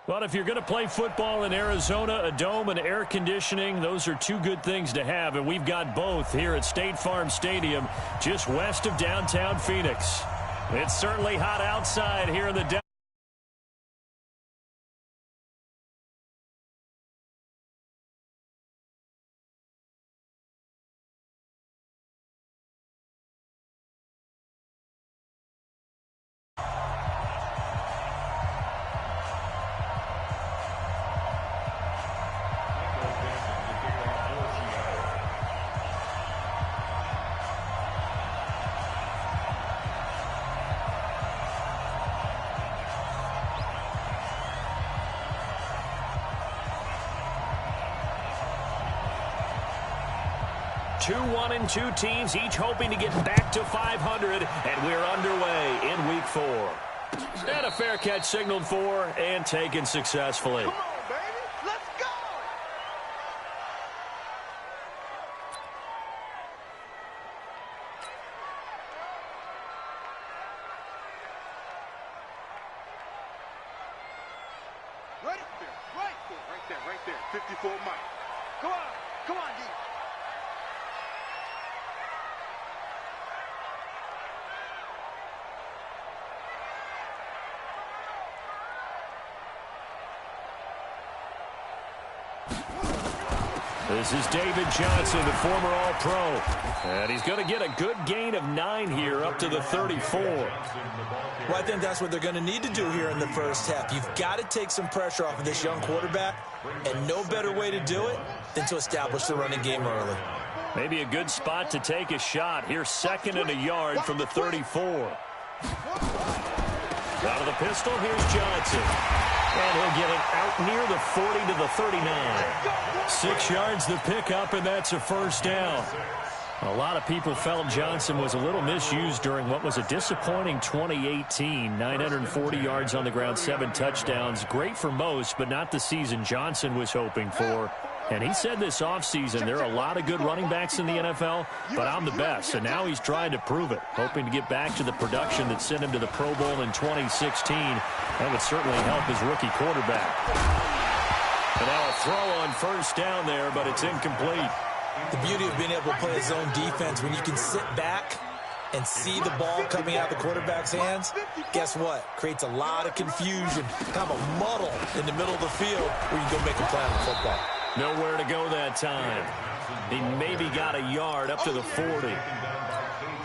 Well, if you're going to play football in Arizona, a dome and air conditioning, those are two good things to have, and we've got both here at State Farm Stadium, just west of downtown Phoenix. It's certainly hot outside here in the Two 1-2 teams, each hoping to get back to 500, and we're underway in Week 4. And a fair catch signaled for and taken successfully. Come on, baby. Let's go. Right there. 54 Mike. Come on, D. This is David Johnson, the former All-Pro. And he's going to get a good gain of 9 here, up to the 34. Well, I think that's what they're going to need to do here in the first half. You've got to take some pressure off of this young quarterback, and no better way to do it than to establish the running game early. Maybe a good spot to take a shot. Here's 2nd and a yard from the 34. Out of the pistol, here's Johnson. And he'll get it out near the 40 to the 39. 6 yards the pickup, and that's a first down. A lot of people felt Johnson was a little misused during what was a disappointing 2018. 940 yards on the ground, 7 touchdowns. Great for most, but not the season Johnson was hoping for. And he said this offseason, there are a lot of good running backs in the NFL, but I'm the best. And now he's trying to prove it, hoping to get back to the production that sent him to the Pro Bowl in 2016. That would certainly help his rookie quarterback. And now a throw on first down there, but it's incomplete. The beauty of being able to play a zone defense, when you can sit back and see the ball coming out of the quarterback's hands, guess what? Creates a lot of confusion, kind of a muddle in the middle of the field where you can go make a play on the football. Nowhere to go that time. He maybe got a yard up to the 40.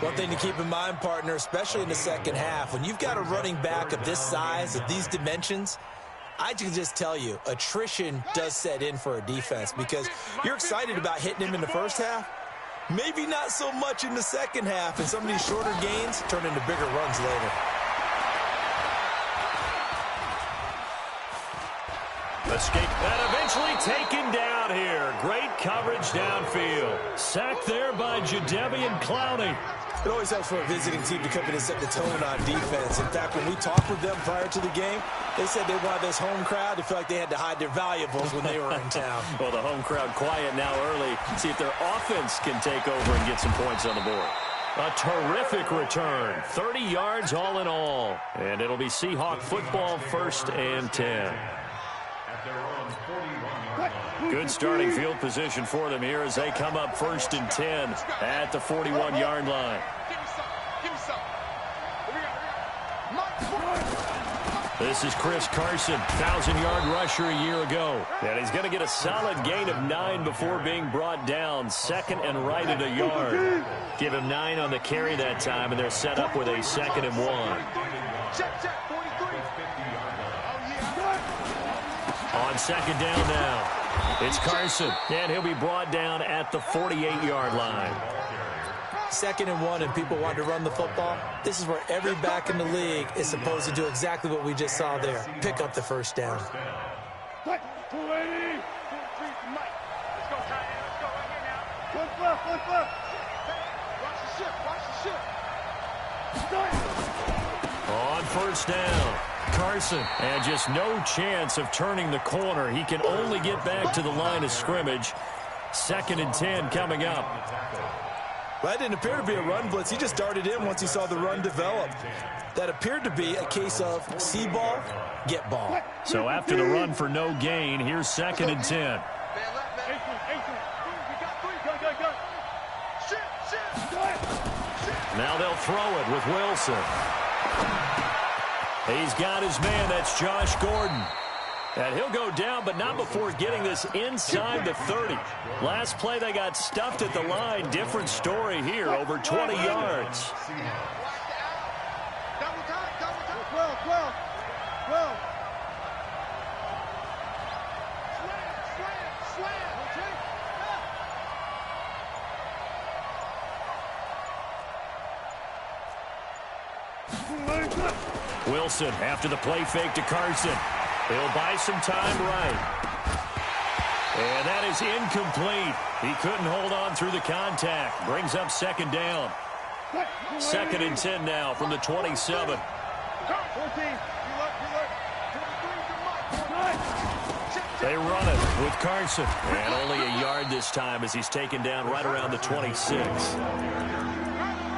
One thing to keep in mind, partner, especially in the second half, when you've got a running back of this size, of these dimensions, I can just tell you, attrition does set in for a defense because you're excited about hitting him in the first half, maybe not so much in the second half, and some of these shorter gains turn into bigger runs later. Escape that eventually taken down here. Great coverage downfield. Sacked there by Jadeveon Clowney. It always helps for a visiting team to come in and set the tone on defense. In fact, when we talked with them prior to the game, they said they wanted this home crowd to feel like they had to hide their valuables when they were in town. Well, the home crowd quiet now early. See if their offense can take over and get some points on the board. A terrific return. 30 yards all in all. And it'll be Seahawk football, 1st and 10. Good starting field position for them here as they come up 1st and 10 at the 41-yard line. This is Chris Carson, 1,000-yard rusher a year ago. And he's going to get a solid gain of 9 before being brought down. 2nd and right at a yard. Give him 9 on the carry that time, and they're set up with a 2nd and 1. On 2nd down now. It's Carson, and he'll be brought down at the 48-yard line. 2nd and 1, and people want to run the football. This is where every back in the league is supposed to do exactly what we just saw there. Pick up the first down. Let's go, right here now. What's left? Watch the ship. On 1st down. Carson, and just no chance of turning the corner. He can only get back to the line of scrimmage. 2nd and 10 coming up. Well, that didn't appear to be a run blitz. He just darted in once he saw the run develop. That appeared to be a case of see ball, get ball. So after the run for no gain, here's 2nd and 10. Now they'll throw it with Wilson. He's got his man. That's Josh Gordon. And he'll go down, but not before getting this inside the 30. Last play, they got stuffed at the line. Different story here, over 20 yards. Wilson after the play fake to Carson. He'll buy some time right. And that is incomplete. He couldn't hold on through the contact. Brings up 2nd down. 2nd and 10 now from the 27. They run it with Carson. And only a yard this time as he's taken down right around the 26.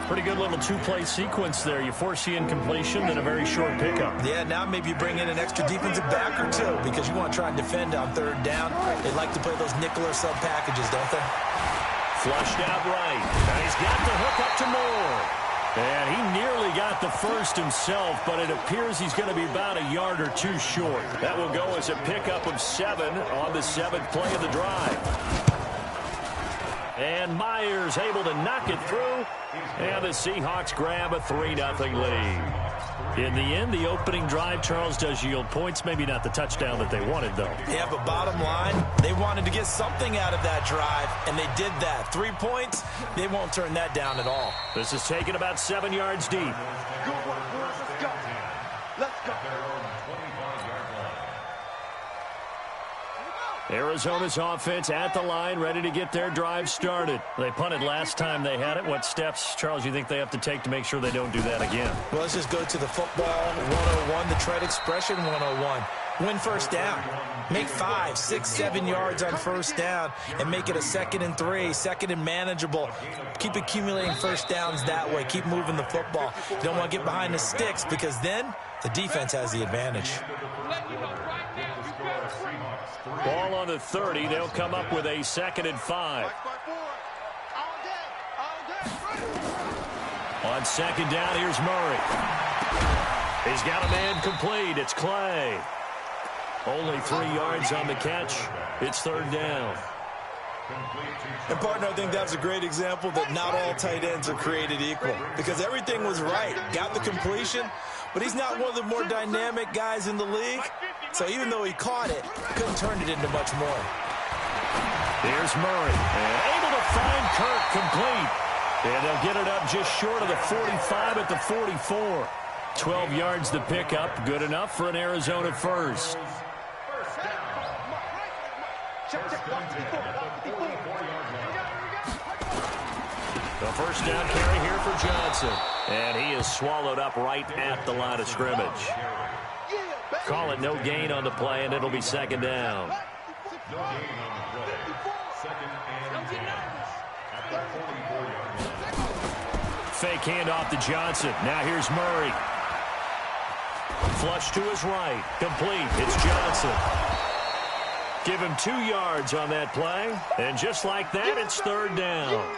Pretty good little two-play sequence there. You force the incompletion, then a very short pickup. Yeah, now maybe you bring in an extra defensive back or two because you want to try and defend on 3rd down. They like to play those nickel or sub packages, don't they? Flushed out right. And he's got the hook up to Moore. And he nearly got the first himself, but it appears he's going to be about a yard or two short. That will go as a pickup of 7 on the 7th play of the drive. And Myers able to knock it through. And the Seahawks grab a 3-0 lead. In the end, the opening drive, Charles, does yield points. Maybe not the touchdown that they wanted, though. Yeah, but bottom line, they wanted to get something out of that drive, and they did that. 3 points, they won't turn that down at all. This is taken about 7 yards deep. Let's go. Arizona's offense at the line, ready to get their drive started. They punted last time they had it. What steps, Charles, you think they have to take to make sure they don't do that again? Well, let's just go to the football 101, the tread expression 101. Win 1st down. Make 5, 6, 7 yards on 1st down and make it a 2nd and 3, 2nd and manageable. Keep accumulating 1st downs that way. Keep moving the football. You don't want to get behind the sticks because then the defense has the advantage. Ball on the 30. They'll come up with a 2nd and 5. On 2nd down, here's Murray. He's got a man complete. It's Clay. Only 3 yards on the catch. It's 3rd down. And, partner, I think that was a great example that not all tight ends are created equal because everything was right. Got the completion, but he's not one of the more dynamic guys in the league. So even though he caught it, couldn't turn it into much more. Here's Murray. And able to find Kirk complete. And they'll get it up just short of the 45 at the 44. 12 yards to pick up. Good enough for an Arizona first. The 1st down carry here for Johnson. And he is swallowed up right at the line of scrimmage. Call it no gain on the play, and it'll be 2nd down. Fake handoff to Johnson. Now here's Murray. Flush to his right. Complete. It's Johnson. Give him 2 yards on that play. And just like that, it's 3rd down.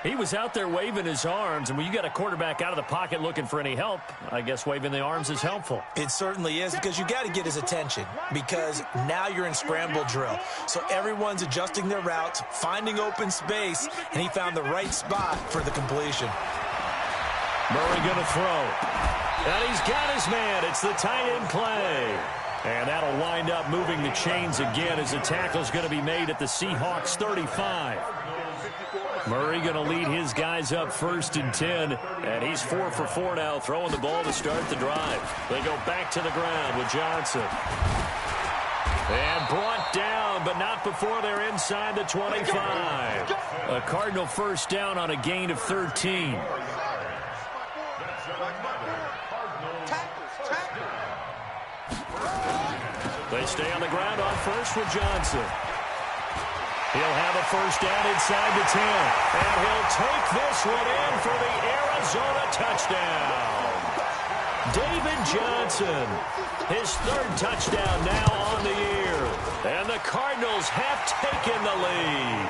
He was out there waving his arms, and when you got a quarterback out of the pocket looking for any help, I guess waving the arms is helpful. It certainly is because you got to get his attention because now you're in scramble drill. So everyone's adjusting their routes, finding open space, and he found the right spot for the completion. Murray going to throw. And he's got his man. It's the tight end Clay. And that'll wind up moving the chains again as the tackle's going to be made at the Seahawks 35. Murray going to lead his guys up 1st and 10, and he's 4 for 4 now, throwing the ball to start the drive. They go back to the ground with Johnson. And brought down, but not before they're inside the 25. A Cardinal 1st down on a gain of 13. They stay on the ground on 1st with Johnson. He'll have a first down inside the 10. And he'll take this one in for the Arizona touchdown. David Johnson, his third touchdown now on the year. And the Cardinals have taken the lead.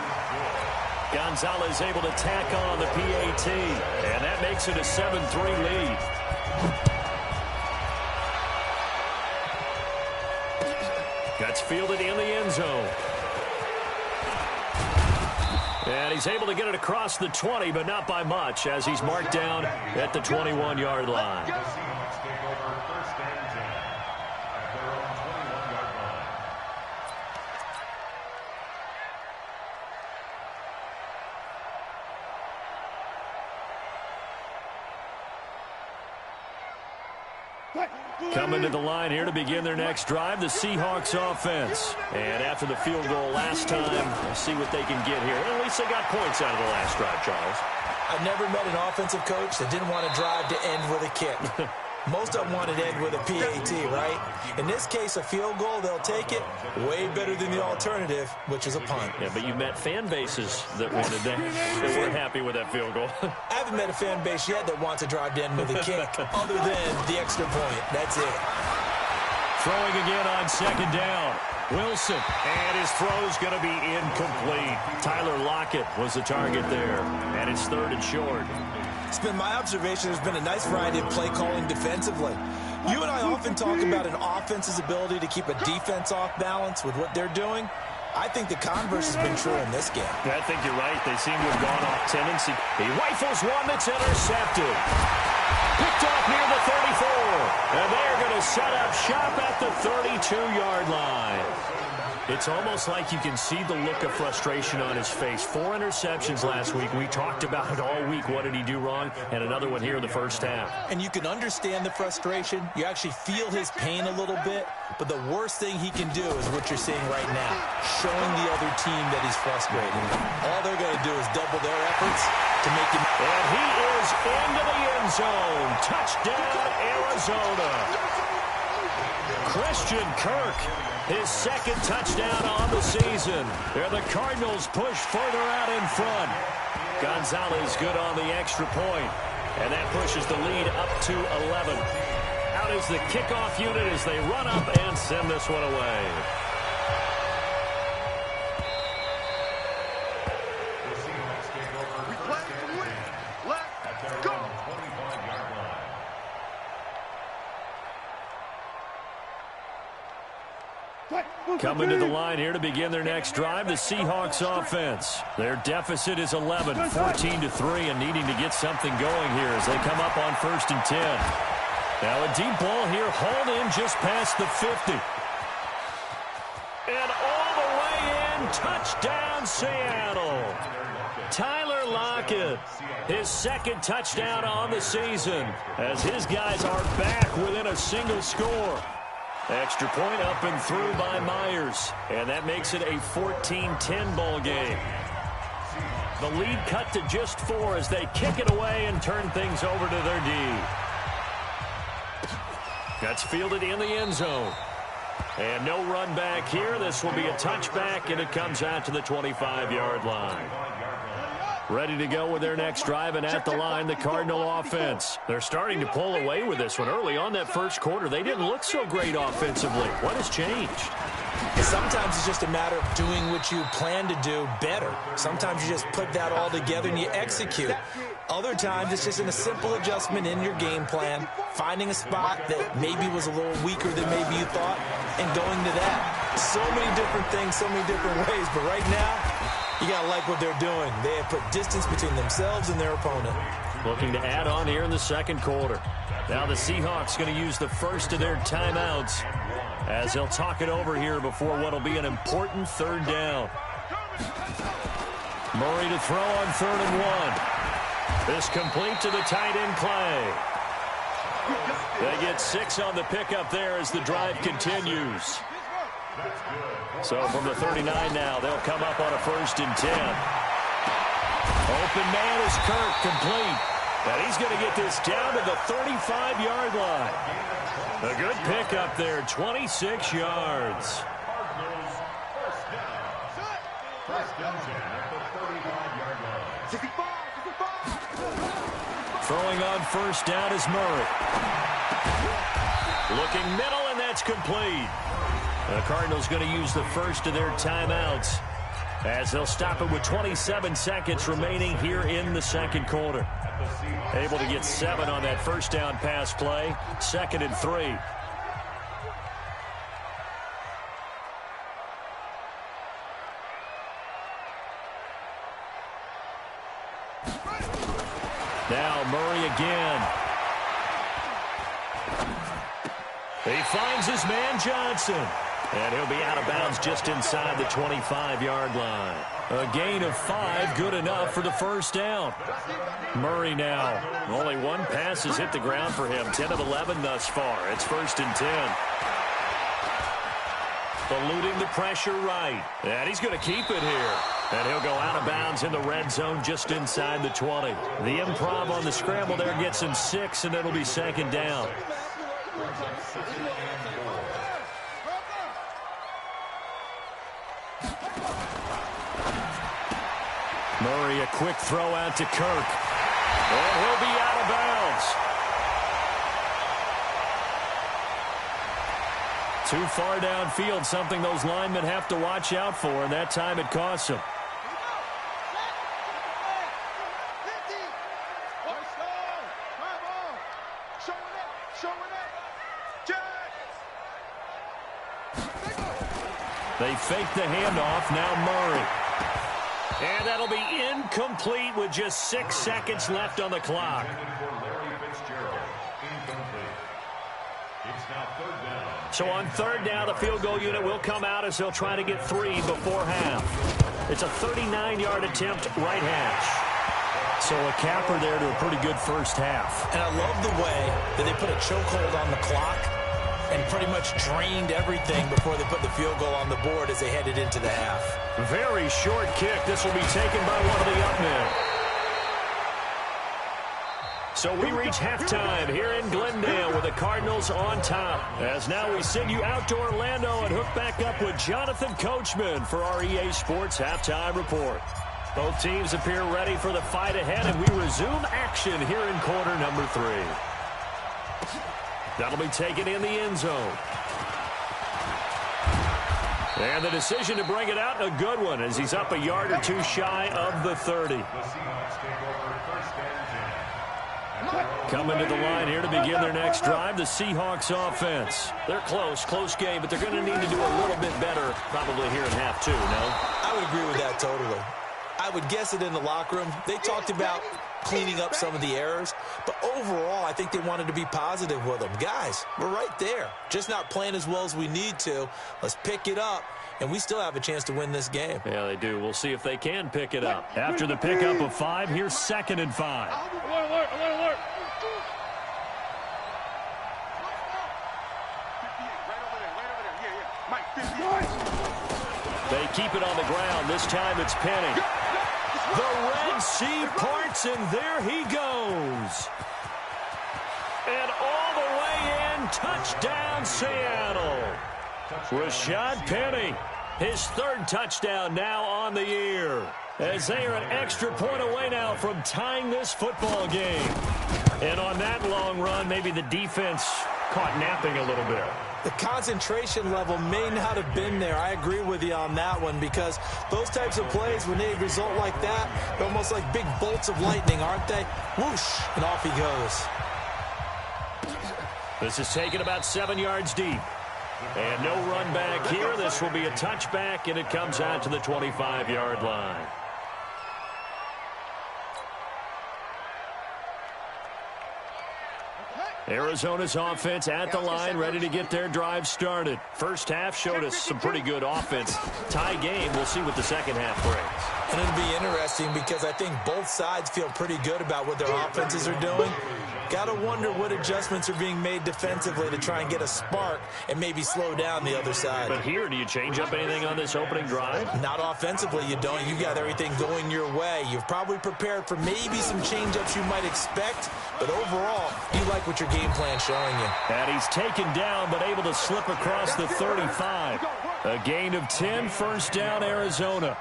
Gonzalez able to tack on the PAT. And that makes it a 7-3 lead. Gets fielded in the end zone. And he's able to get it across the 20, but not by much, as he's marked down at the 21-yard line. Coming to the line here to begin their next drive, the Seahawks offense. And after the field goal last time, we'll see what they can get here. At least they got points out of the last drive, Charles. I never met an offensive coach that didn't want to drive to end with a kick. Most of them want to end with a PAT, right? In this case, a field goal, they'll take it. Way better than the alternative, which is a punt. Yeah, but you've met fan bases that wanted that were happy with that field goal. I haven't met a fan base yet that wants to drive to end with a kick, other than the extra point. That's it. Throwing again on second down. Wilson, and his throw's going to be incomplete. Tyler Lockett was the target there, and it's third and short. It's been my observation there's been a nice variety of play calling defensively. You and I often talk about an offense's ability to keep a defense off balance with what they're doing. I think the converse has been true in this game. I think you're right. They seem to have gone off tendency. He rifles one that's intercepted. Picked off near the 34. And they're going to set up shop at the 32-yard line. It's almost like you can see the look of frustration on his face. 4 interceptions last week. We talked about it all week. What did he do wrong? And another one here in the first half. And you can understand the frustration. You actually feel his pain a little bit. But the worst thing he can do is what you're seeing right now, showing the other team that he's frustrated. All they're going to do is double their efforts to make him. And he is into the end zone. Touchdown, Arizona. Christian Kirk, his second touchdown on the season. There the Cardinals push further out in front. Gonzalez good on the extra point. And that pushes the lead up to 11. Out is the kickoff unit as they run up and send this one away. Coming to the line here to begin their next drive, the Seahawks offense. Their deficit is 11, 14-3, and needing to get something going here as they come up on 1st and 10. Now a deep ball here, hauled in just past the 50. And all the way in, touchdown Seattle. Tyler Lockett, his second touchdown on the season, as his guys are back within a single score. Extra point up and through by Myers. And that makes it a 14-10 ball game. The lead cut to just 4 as they kick it away and turn things over to their D. That's fielded in the end zone. And no run back here. This will be a touchback, and it comes out to the 25-yard line. Ready to go with their next drive, and at the line, the Cardinal offense. They're starting to pull away with this one. Early on that first quarter, they didn't look so great offensively. What has changed? Sometimes it's just a matter of doing what you plan to do better. Sometimes you just put that all together and you execute. Other times it's just in a simple adjustment in your game plan, finding a spot that maybe was a little weaker than maybe you thought, and going to that. So many different things, so many different ways, but right now, you got to like what they're doing. They have put distance between themselves and their opponent. Looking to add on here in the second quarter. Now the Seahawks going to use the first of their timeouts as they'll talk it over here before what will be an important third down. Murray to throw on 3rd and 1. This complete to the tight end Clay. They get 6 on the pickup there as the drive continues. So from the 39 now, they'll come up on a 1st and 10. Open man is Kirk, complete. And he's going to get this down to the 35-yard line. A good pickup there, 26 yards. Throwing on first down is Murray. Looking middle, and that's complete. The Cardinals going to use the first of their timeouts as they'll stop it with 27 seconds remaining here in the second quarter. Able to get 7 on that first down pass play. 2nd and 3. Now Murray again. He finds his man Johnson. And he'll be out of bounds just inside the 25-yard line. A gain of 5, good enough for the first down. Murray now. Only 1 pass has hit the ground for him. 10 of 11 thus far. It's 1st and 10. Eluding the pressure right. And he's going to keep it here. And he'll go out of bounds in the red zone just inside the 20. The improv on the scramble there gets him 6, and it'll be 2nd down. Murray, a quick throw out to Kirk. And he'll be out of bounds. Too far downfield, something those linemen have to watch out for, and that time it costs them. They fake the handoff, now Murray. And that'll be incomplete with just 6 seconds left on the clock. So on 3rd down, the field goal unit will come out as they'll try to get 3 before half. It's a 39-yard attempt right hash. So a capper there to a pretty good first half. And I love the way that they put a chokehold on the clock and pretty much drained everything before they put the field goal on the board as they headed into the half. Very short kick. This will be taken by one of the up men. So we reach halftime here in Glendale with the Cardinals on top. As now we send you out to Orlando and hook back up with Jonathan Coachman for our EA Sports Halftime Report. Both teams appear ready for the fight ahead, and we resume action here in quarter number 3. That'll be taken in the end zone. And the decision to bring it out, a good one, as he's up a yard or 2 shy of the 30. Coming to the line here to begin their next drive, the Seahawks offense. They're close game, but they're going to need to do a little bit better probably here in half 2, no? I would agree with that totally. I would guess it in the locker room. They talked about cleaning up some of the errors, but overall, I think they wanted to be positive with them. Guys, we're right there. Just not playing as well as we need to. Let's pick it up, and we still have a chance to win this game. Yeah, they do. We'll see if they can pick it up. After the pickup of 5, here's 2nd and 5. Alert. They keep it on the ground. This time it's Penny. The Red Sea parts, and there he goes. And all the way in, touchdown Seattle. Rashad Penny, his 3rd touchdown now on the year. As they are an extra point away now from tying this football game. And on that long run, maybe the defense caught napping a little bit. The concentration level may not have been there. I agree with you on that one, because those types of plays, when they result like that, they're almost like big bolts of lightning, aren't they? Whoosh, and off he goes. This is taken about 7 yards deep. And no run back here. This will be a touchback, and it comes out to the 25-yard line. Arizona's offense at the line, ready to get their drive started. First half showed us some pretty good offense. Tie game, we'll see what the second half brings. And it'll be interesting because I think both sides feel pretty good about what their offenses are doing. Got to wonder what adjustments are being made defensively to try and get a spark and maybe slow down the other side. But here, do you change up anything on this opening drive? Not offensively, you don't. You got everything going your way. You've probably prepared for maybe some change-ups you might expect, but overall, you like what your game plan's showing you. And he's taken down, but able to slip across the 35. A gain of 10, first down, Arizona.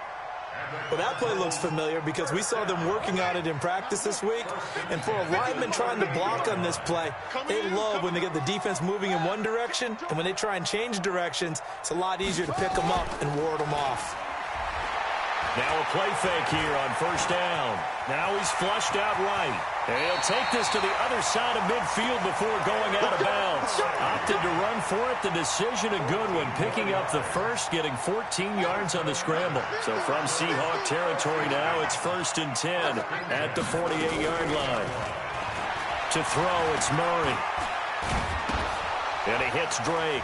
Well, that play looks familiar because we saw them working on it in practice this week. And for a lineman trying to block on this play, they love when they get the defense moving in one direction. And when they try and change directions, it's a lot easier to pick them up and ward them off. Now a play fake here on first down. Now he's flushed out right. And he'll take this to the other side of midfield before going out of bounds. Opted to run for it. The decision a good one. Picking up the first, getting 14 yards on the scramble. So from Seahawk territory now, it's 1st and 10 at the 48-yard line. To throw, it's Murray. And he hits Drake.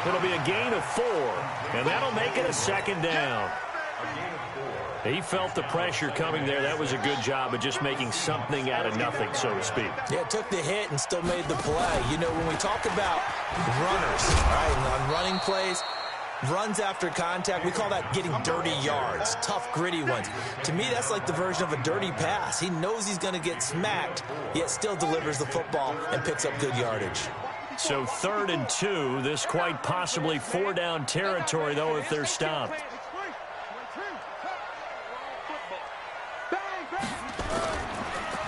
It'll be a gain of 4, and that'll make it a 2nd down. He felt the pressure coming there. That was a good job of just making something out of nothing, so to speak. Yeah, took the hit and still made the play. You know, when we talk about runners, right, on running plays, runs after contact, we call that getting dirty yards, tough, gritty ones. To me, that's like the version of a dirty pass. He knows he's going to get smacked, yet still delivers the football and picks up good yardage. So 3rd and 2, this quite possibly 4-down territory, though, if they're stopped.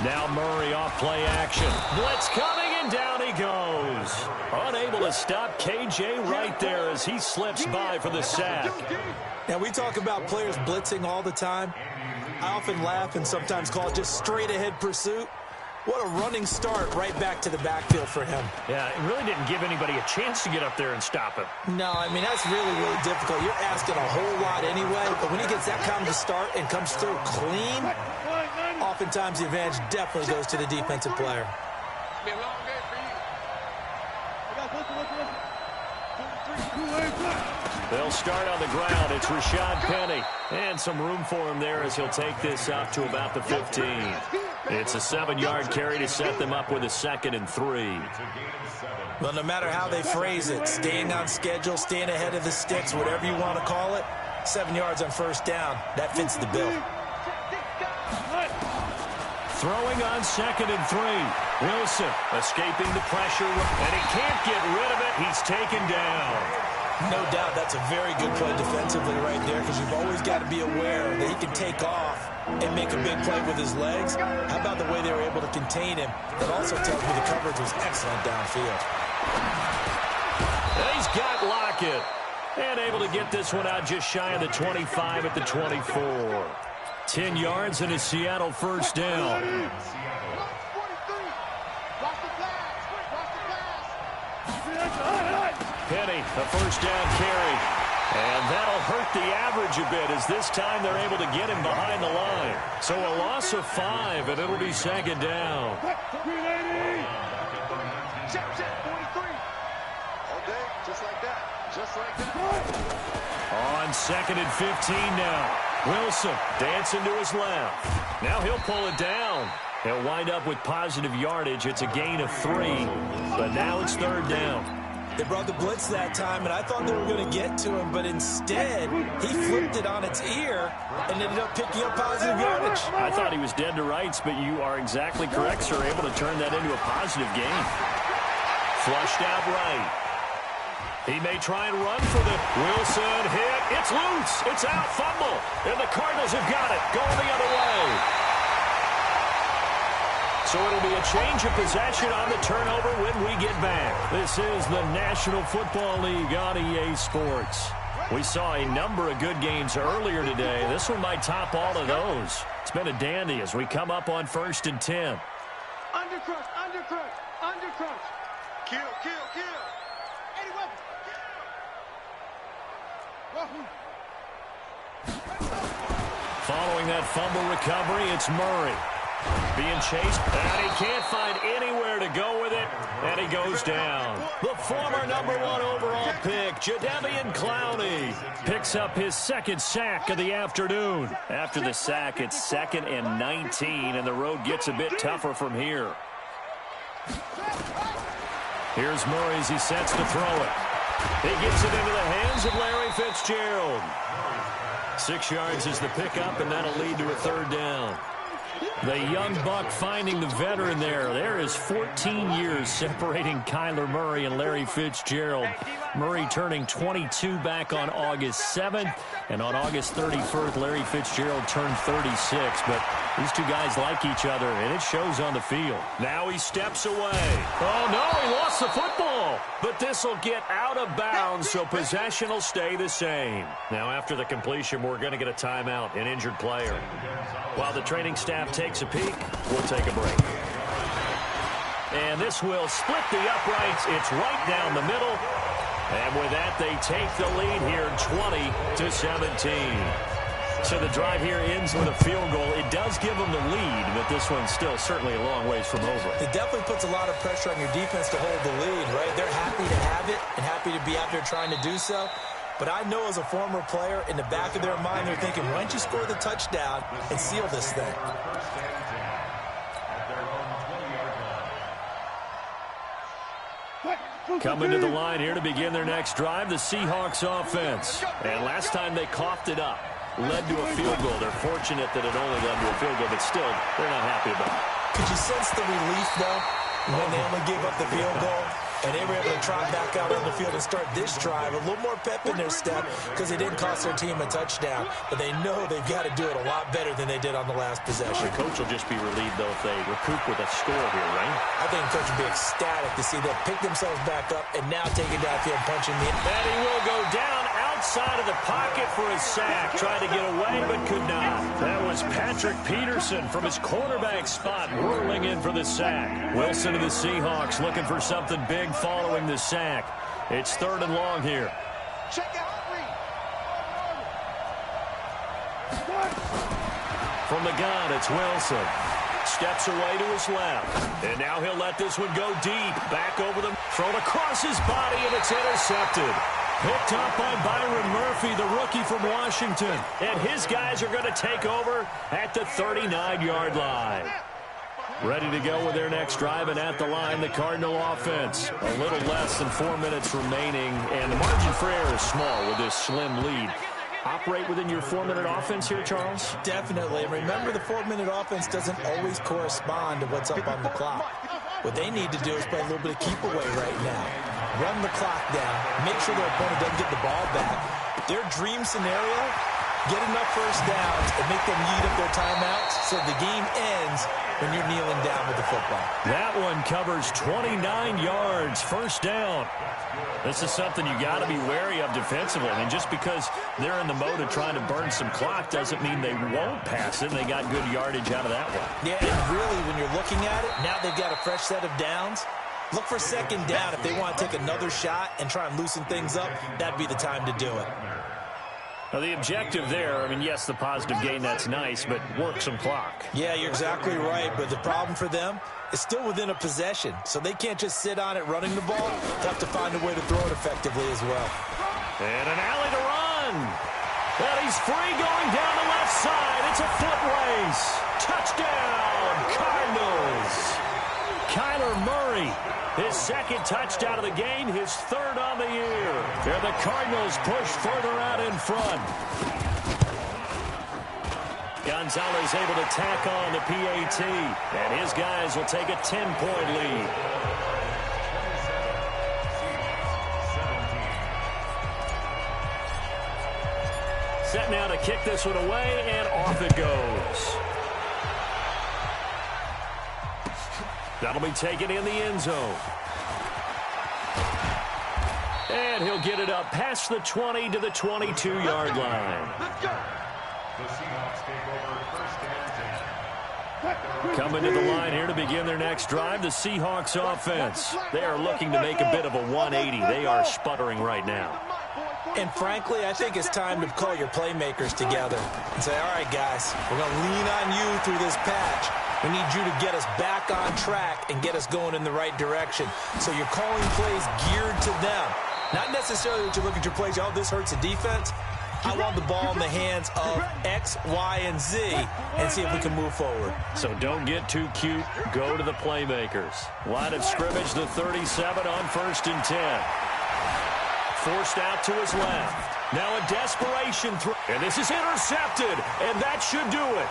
Now Murray off play action. Blitz coming, and down he goes. Unable to stop KJ right there as he slips by for the sack. Now, we talk about players blitzing all the time. I often laugh and sometimes call it just straight-ahead pursuit. What a running start right back to the backfield for him. Yeah, it really didn't give anybody a chance to get up there and stop him. No, I mean, that's really, really difficult. You're asking a whole lot anyway, but when he gets that kind of a start and comes through clean, oftentimes the advantage definitely goes to the defensive player. They'll start on the ground. It's Rashad Penny. And some room for him there as he'll take this up to about the 15. It's a 7-yard carry to set them up with a 2nd and 3. Well, no matter how they phrase it, staying on schedule, staying ahead of the sticks, whatever you want to call it, 7 yards on first down, that fits the bill. Throwing on 2nd and 3. Wilson escaping the pressure, and he can't get rid of it. He's taken down. No doubt that's a very good play defensively right there, because you've always got to be aware that he can take off and make a big play with his legs. How about the way they were able to contain him? That also tells me the coverage was excellent downfield. And he's got Lockett. And able to get this one out just shy of the 25 at the 24. 10 yards and a Seattle first down. Penny, a first down carry. And that'll hurt the average a bit as this time they're able to get him behind the line. So a loss of 5, and it'll be 2nd down. On 2nd and 15 now. Wilson dancing to his left. Now he'll pull it down. He'll wind up with positive yardage. It's a gain of 3, but now it's 3rd down. They brought the blitz that time, and I thought they were going to get to him, but instead, he flipped it on its ear and ended up picking up positive yardage. I thought he was dead to rights, but you are exactly correct, sir. Able to turn that into a positive gain. Flushed out right. He may try and run for the Wilson hit. It's loose. It's out. Fumble. And the Cardinals have got it. Going the other way. So it'll be a change of possession on the turnover when we get back. This is the National Football League on EA Sports. We saw a number of good games earlier today. This one might top all of those. It's been a dandy as we come up on 1st and 10. Undercrush, undercrush, undercrush. Kill, kill, kill. 80 weapons. Following that fumble recovery, it's Murray. Being chased, and he can't find anywhere to go with it, and he goes down. The former #1 overall pick, Jadeveon Clowney, picks up his 2nd sack of the afternoon. After the sack, it's 2nd and 19, and the road gets a bit tougher from here. Here's Murray as he sets to throw it. He gets it into the hands of Larry Fitzgerald. 6 yards is the pickup, and that'll lead to a 3rd down. The young buck finding the veteran there. There is 14 years separating Kyler Murray and Larry Fitzgerald. Murray turning 22 back on August 7th. And on August 31st, Larry Fitzgerald turned 36. But these two guys like each other, and it shows on the field. Now he steps away. Oh, no, he lost the football. But this will get out of bounds, so possession will stay the same. Now, after the completion, we're going to get a timeout, an injured player. While the training staff takes a peek, we'll take a break. And this will split the uprights. It's right down the middle. And with that, they take the lead here 20-17. So the drive here ends with a field goal. It does give them the lead, but this one's still certainly a long ways from over. It definitely puts a lot of pressure on your defense to hold the lead, right? They're happy to have it and happy to be out there trying to do so. But I know as a former player, in the back of their mind, they're thinking, why don't you score the touchdown and seal this thing? Coming to the line here to begin their next drive, the Seahawks offense. And last time they coughed it up, led to a field goal. They're fortunate that it only led to a field goal, but still, they're not happy about it. Could you sense the relief, though, when they only gave up the field goal? And they were able to trot back out on the field and start this drive. A little more pep in their step because it didn't cost their team a touchdown. But they know they've got to do it a lot better than they did on the last possession. The coach will just be relieved, though, if they recoup with a score here, right? I think the coach will be ecstatic to see them pick themselves back up and now take it downfield and punch in the end. And he will go down outside of the pocket for a sack. Tried to get away, but could not. That was Patrick Peterson from his cornerback spot whirling in for the sack. Wilson of the Seahawks looking for something big following the sack. It's 3rd and long here. Check out From the gun, it's Wilson. Steps away to his left. And now he'll let this one go deep. Back over them. Thrown across his body, and it's intercepted. Picked up by Byron Murphy, the rookie from Washington. And his guys are going to take over at the 39-yard line. Ready to go with their next drive, and at the line, the Cardinal offense. A little less than 4 minutes remaining, and the margin for error is small with this slim lead. Operate within your 4-minute offense here, Charles? Definitely. And remember, the 4-minute offense doesn't always correspond to what's up on the clock. What they need to do is play a little bit of keep away right now. Run the clock down. Make sure their opponent doesn't get the ball back. Their dream scenario, get enough first downs and make them eat up their timeouts so the game ends when you're kneeling down with the football. That one covers 29 yards, first down. This is something you got to be wary of defensively. I mean, just because they're in the mode of trying to burn some clock doesn't mean they won't pass it. They got good yardage out of that one. Yeah, and really, when you're looking at it, now they've got a fresh set of downs. Look for 2nd down. If they want to take another shot and try and loosen things up, that'd be the time to do it. Now, the objective there, I mean, yes, the positive gain, that's nice, but work some clock. Yeah, you're exactly right, but the problem for them is still within a possession, so they can't just sit on it running the ball. They have to find a way to throw it effectively as well. And an alley to run. And he's free going down the left side. It's a foot race. Touchdown, Cardinals. Kyler Murray, his 2nd touchdown of the game, his 3rd on the year. And the Cardinals push further out in front. Gonzalez able to tack on the PAT, and his guys will take a 10-point lead. Set now to kick this one away, and off it goes. That'll be taken in the end zone. And he'll get it up past the 20 to the 22-yard line. Let's go. Coming to the line here to begin their next drive, the Seahawks offense. They are looking to make a bit of a 180. They are sputtering right now. And frankly, I think it's time to call your playmakers together and say, all right, guys, we're going to lean on you through this patch. We need you to get us back on track and get us going in the right direction. So you're calling plays geared to them. Not necessarily that you look at your plays, oh, this hurts the defense. I want the ball in the hands of X, Y, and Z and see if we can move forward. So don't get too cute. Go to the playmakers. Line of scrimmage, the 37 on 1st and 10. Forced out to his left. Now a desperation throw. And this is intercepted. And that should do it.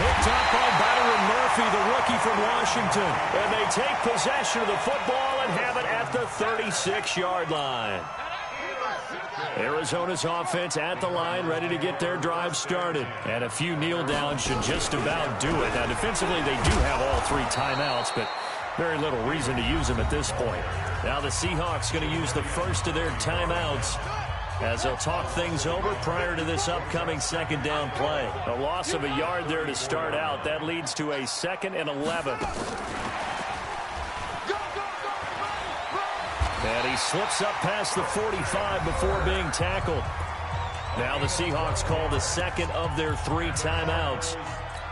Picked up by Byron Murphy, the rookie from Washington. And they take possession of the football and have it at the 36-yard line. Arizona's offense at the line, ready to get their drive started. And a few kneel downs should just about do it. Now, defensively, they do have all 3 timeouts, but very little reason to use them at this point. Now the Seahawks going to use the first of their timeouts as they'll talk things over prior to this upcoming second down play. A loss of a yard there to start out. That leads to a 2nd and 11. And he slips up past the 45 before being tackled. Now the Seahawks call the second of their 3 timeouts.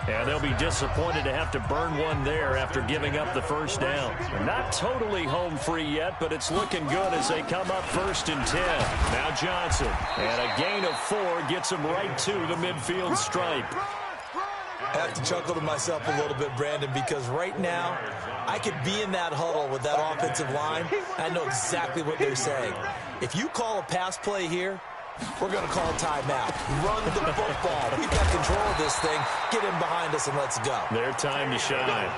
And they'll be disappointed to have to burn one there after giving up the first down. They're not totally home free yet, but it's looking good as they come up 1st and 10. Now Johnson. And a gain of 4 gets him right to the midfield stripe. I have to chuckle to myself a little bit, Brandon, because right now I could be in that huddle with that offensive line. I know exactly what they're saying. If you call a pass play here, we're going to call a timeout. Run the football. We've got control of this thing. Get in behind us and let's go. Their time to shine.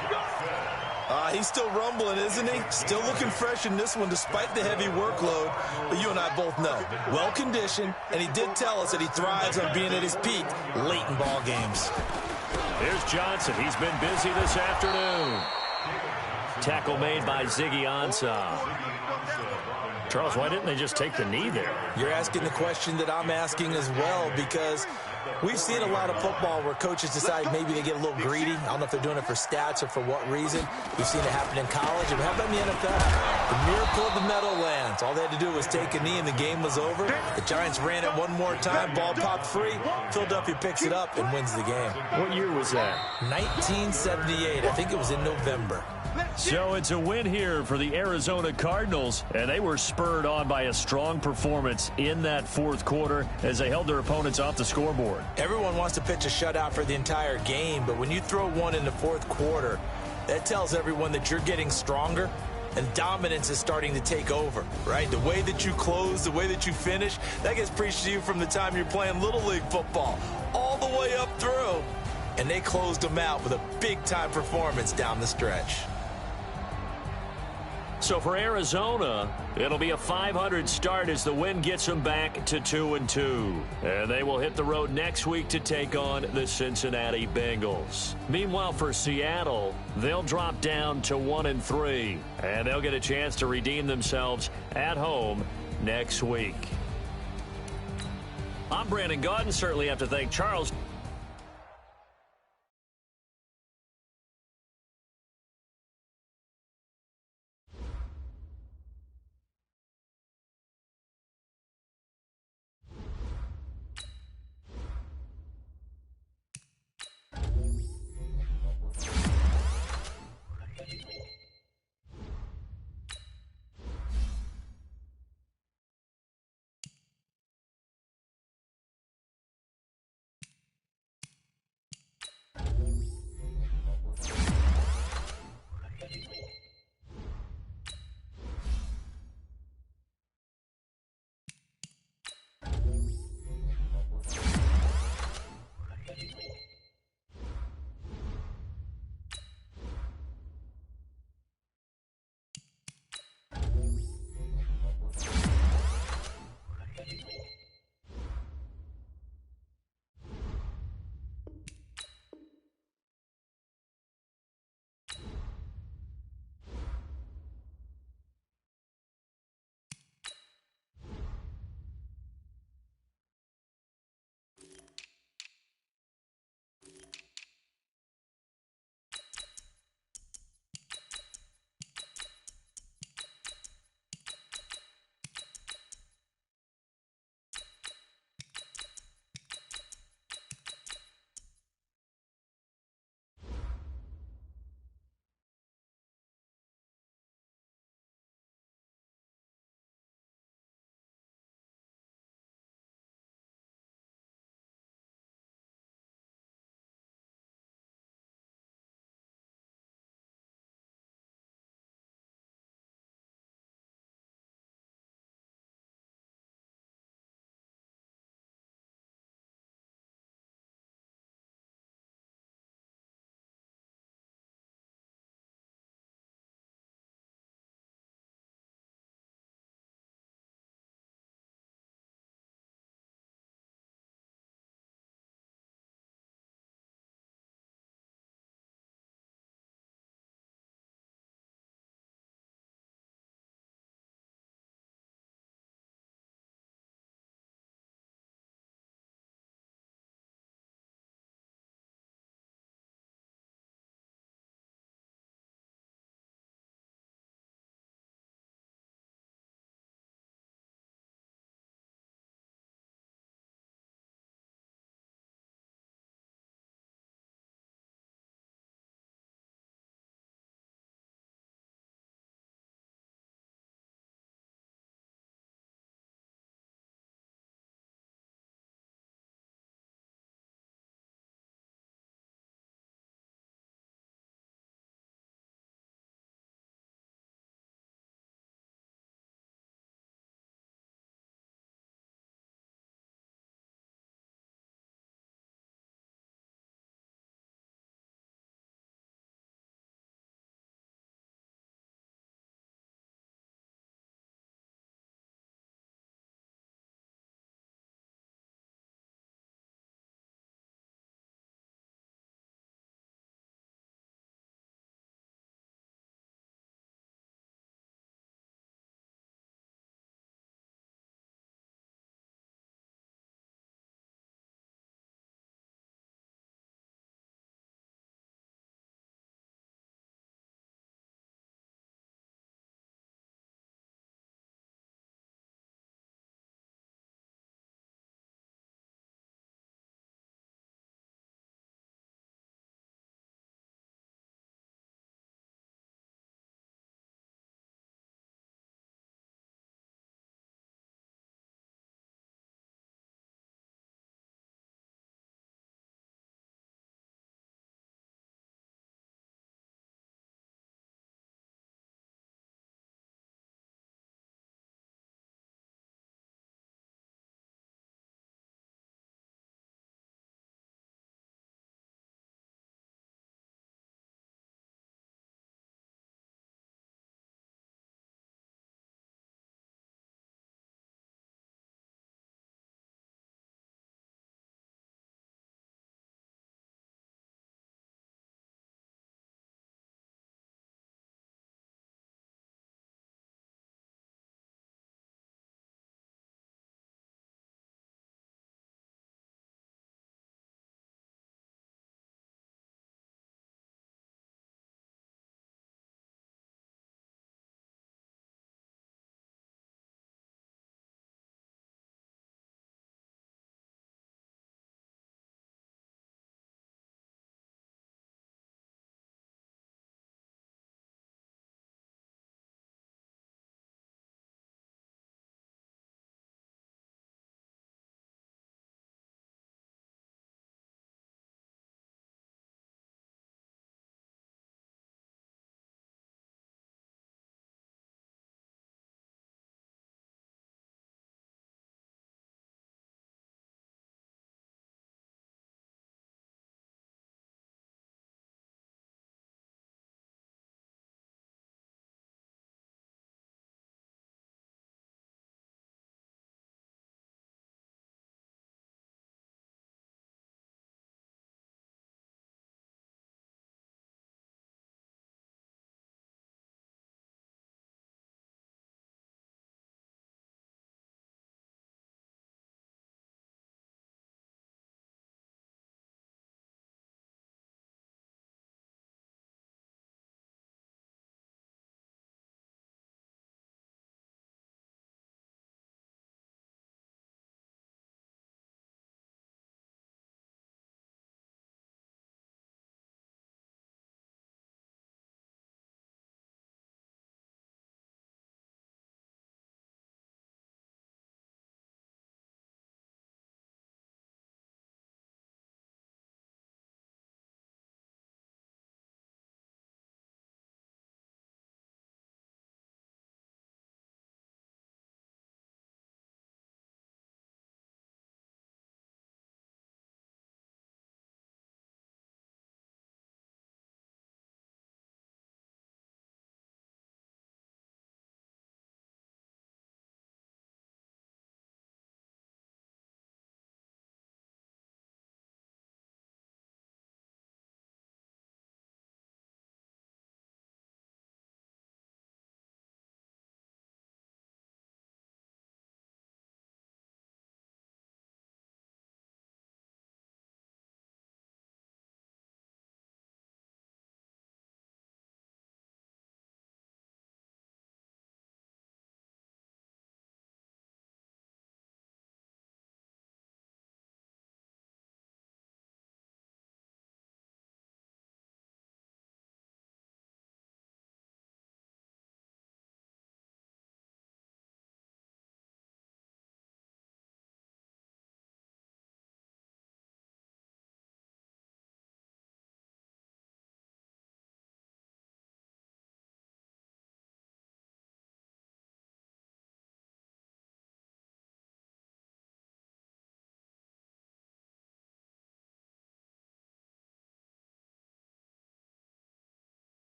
He's still rumbling, isn't he? Still looking fresh in this one despite the heavy workload. But you and I both know, well-conditioned, and he did tell us that he thrives on being at his peak late in ball games. Here's Johnson. He's been busy this afternoon. Tackle made by Ziggy Ansah. Charles, why didn't they just take the knee there? You're asking the question that I'm asking as well, because we've seen a lot of football where coaches decide maybe they get a little greedy. I don't know if they're doing it for stats or for what reason. We've seen it happen in college. And how about in the NFL? The miracle of the Meadowlands. All they had to do was take a knee and the game was over. The Giants ran it one more time. Ball popped free. Philadelphia picks it up and wins the game. What year was that? 1978. I think it was in November. So it's a win here for the Arizona Cardinals, and they were spurred on by a strong performance in that 4th quarter as they held their opponents off the scoreboard. Everyone wants to pitch a shutout for the entire game, but when you throw one in the 4th quarter, that tells everyone that you're getting stronger and dominance is starting to take over, right? The way that you close, the way that you finish, that gets preached to you from the time you're playing Little League football all the way up through, and they closed them out with a big-time performance down the stretch. So for Arizona, it'll be a .500 start as the win gets them back to 2-2. And they will hit the road next week to take on the Cincinnati Bengals. Meanwhile, for Seattle, they'll drop down to 1-3. And they'll get a chance to redeem themselves at home next week. I'm Brandon Gaudin. Certainly have to thank Charles.